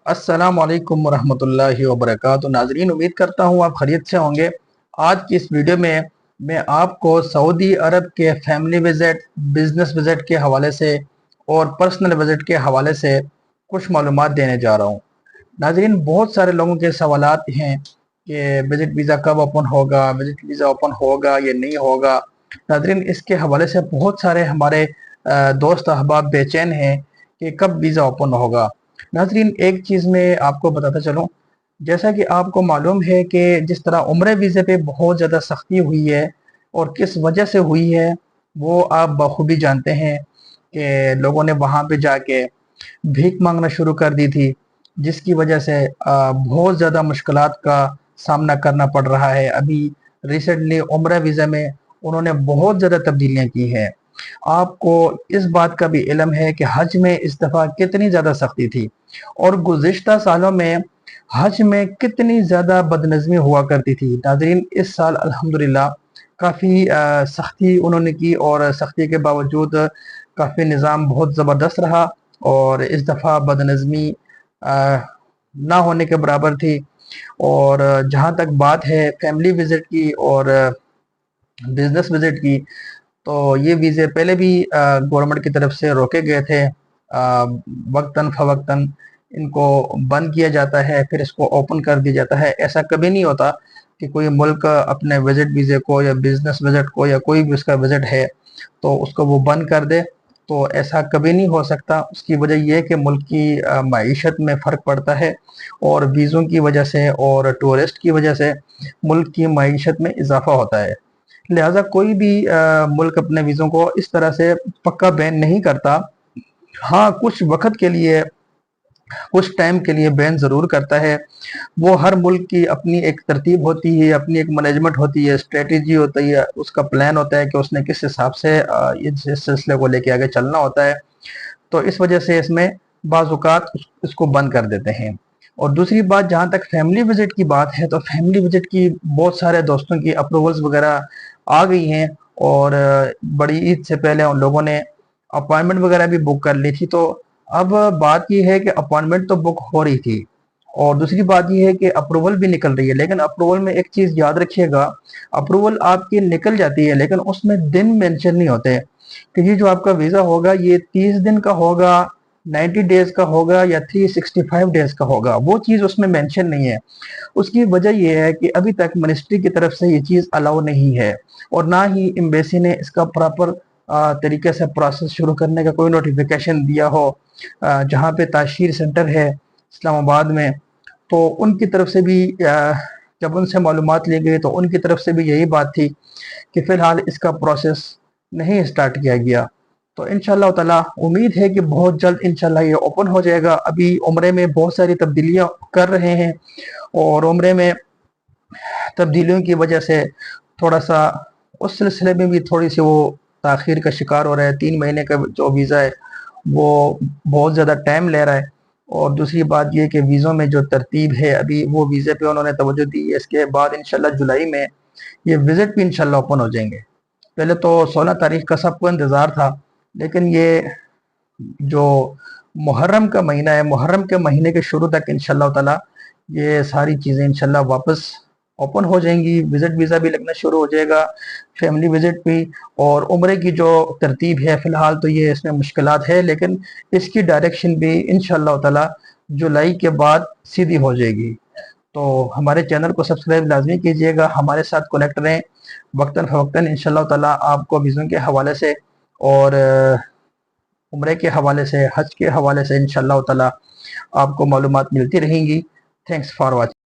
अस्सलाम वालेकुम रहमतुल्लाहि व बरकातुहू। नाजरीन, उम्मीद करता हूँ आप खैरियत से होंगे। आज की इस वीडियो में मैं आपको सऊदी अरब के फैमिली विजिट, बिजनेस विजिट के हवाले से और पर्सनल विजिट के हवाले से कुछ मालूमात देने जा रहा हूँ। नाजरीन, बहुत सारे लोगों के सवालात हैं कि विजिट वीज़ा कब ओपन होगा, विजिट वीज़ा ओपन होगा या नहीं होगा। नाजरीन, इसके हवाले से बहुत सारे हमारे दोस्त अहबाब बेचैन हैं कि कब वीज़ा ओपन होगा। नाजरीन, एक चीज़ मैं आपको बताता चलूँ, जैसा कि आपको मालूम है कि जिस तरह उम्रे वीज़े पे बहुत ज़्यादा सख्ती हुई है और किस वजह से हुई है वो आप बखूबी जानते हैं कि लोगों ने वहाँ पे जाके भीख मांगना शुरू कर दी थी, जिसकी वजह से बहुत ज़्यादा मुश्किलात का सामना करना पड़ रहा है। अभी रिसेंटली उम्रा वीज़ा में उन्होंने बहुत ज़्यादा तब्दीलियाँ की हैं। आपको इस बात का भी इल्म है कि हज में इस दफ़ा कितनी ज़्यादा सख्ती थी और गुज़िश्ता सालों में हज में कितनी ज़्यादा बदनज़मी हुआ करती थी। नाज़रीन, इस साल अल्हम्दुलिल्लाह काफ़ी सख्ती उन्होंने की और सख्ती के बावजूद काफ़ी निज़ाम बहुत ज़बरदस्त रहा और इस दफ़ा बदनज़मी ना होने के बराबर थी। और जहाँ तक बात है फैमिली विज़िट की और बिज़नेस विज़िट की, तो ये वीज़े पहले भी गवर्नमेंट की तरफ से रोके गए थे। वक्तन फ़वक्तन इनको बंद किया जाता है, फिर इसको ओपन कर दिया जाता है। ऐसा कभी नहीं होता कि कोई मुल्क अपने विज़िट वीज़े को या बिज़नेस विज़िट को या कोई भी उसका विज़िट है तो उसको वो बंद कर दे, तो ऐसा कभी नहीं हो सकता। उसकी वजह यह है कि मुल्क की मईशत में फ़र्क पड़ता है और वीज़ों की वजह से और टूरिस्ट की वजह से मुल्क की मईशत में इजाफ़ा होता है। लिहाजा कोई भी मुल्क अपने वीज़ों को इस तरह से पक्का बैन नहीं करता। हाँ, कुछ वक़्त के लिए, कुछ टाइम के लिए बैन ज़रूर करता है। वो हर मुल्क की अपनी एक तरतीब होती है, अपनी एक मैनेजमेंट होती है, स्ट्रेटजी होती है, उसका प्लान होता है कि उसने किस हिसाब से इस सिलसिले को लेके आगे चलना होता है। तो इस वजह से इसमें बाज़-औक़ात इसको बंद कर देते हैं। और दूसरी बात, जहाँ तक फैमिली विज़िट की बात है, तो फैमिली विज़िट की बहुत सारे दोस्तों की अप्रूवल्स वगैरह आ गई हैं और बड़ी ईद से पहले उन लोगों ने अपॉइंटमेंट वगैरह भी बुक कर ली थी। तो अब बात ये है कि अपॉइंटमेंट तो बुक हो रही थी और दूसरी बात ये है कि अप्रूवल भी निकल रही है। लेकिन अप्रूवल में एक चीज़ याद रखिएगा, अप्रूवल आपकी निकल जाती है लेकिन उसमें दिन मेंशन नहीं होते कि ये जो आपका वीज़ा होगा ये 30 दिन का होगा, 90 डेज का होगा या 365 डेज का होगा। वो चीज़ उसमें मेंशन नहीं है। उसकी वजह यह है कि अभी तक मिनिस्ट्री की तरफ से ये चीज़ अलाउ नहीं है और ना ही एम्बेसी ने इसका प्रॉपर तरीके से प्रोसेस शुरू करने का कोई नोटिफिकेशन दिया हो। जहाँ पे ताशीर सेंटर है इस्लामाबाद में, तो उनकी तरफ से भी जब उनसे मालूमात ली गई तो उनकी तरफ से भी यही बात थी कि फ़िलहाल इसका प्रोसेस नहीं स्टार्ट किया गया। तो इंशाअल्लाह ताला उम्मीद है कि बहुत जल्द इंशाअल्लाह ये ओपन हो जाएगा। अभी उम्रे में बहुत सारी तब्दीलियाँ कर रहे हैं और उम्रे में तब्दीलियों की वजह से थोड़ा-सा उस सिलसिले में भी थोड़ी-सी वो ताख़ीर का शिकार हो रहा है। 3 महीने का जो वीज़ा है वो बहुत ज़्यादा टाइम ले रहा है और दूसरी बात ये कि वीज़ों में जो तरतीब है अभी वो वीज़े पे उन्होंने तवज्जो दी है। इसके बाद इंशाअल्लाह जुलाई में ये विज़िट भी इंशाअल्लाह ओपन हो जाएंगे। पहले तो 16 तारीख का सबको इंतज़ार था, लेकिन ये जो मुहर्रम का महीना है, मुहर्रम के महीने के शुरू तक इंशाअल्लाह ताला ये सारी चीज़ें इंशाअल्लाह वापस ओपन हो जाएंगी। विज़िट वीज़ा भी लगना शुरू हो जाएगा, फैमिली विज़िट भी। और उम्रे की जो तरतीब है फ़िलहाल तो ये इसमें मुश्किलात है, लेकिन इसकी डायरेक्शन भी इंशाअल्लाह ताला जुलाई के बाद सीधी हो जाएगी। तो हमारे चैनल को सब्सक्राइब लाज़मी कीजिएगा, हमारे साथ कनेक्ट रहें। वक्तन फ़वक्तन इंशाअल्लाह ताला आपको वीज़ों के हवाले से और उम्रे के हवाले से, हज के हवाले से इंशाअल्लाह ताला आपको मालूमात मिलती रहेंगी। Thanks for watching.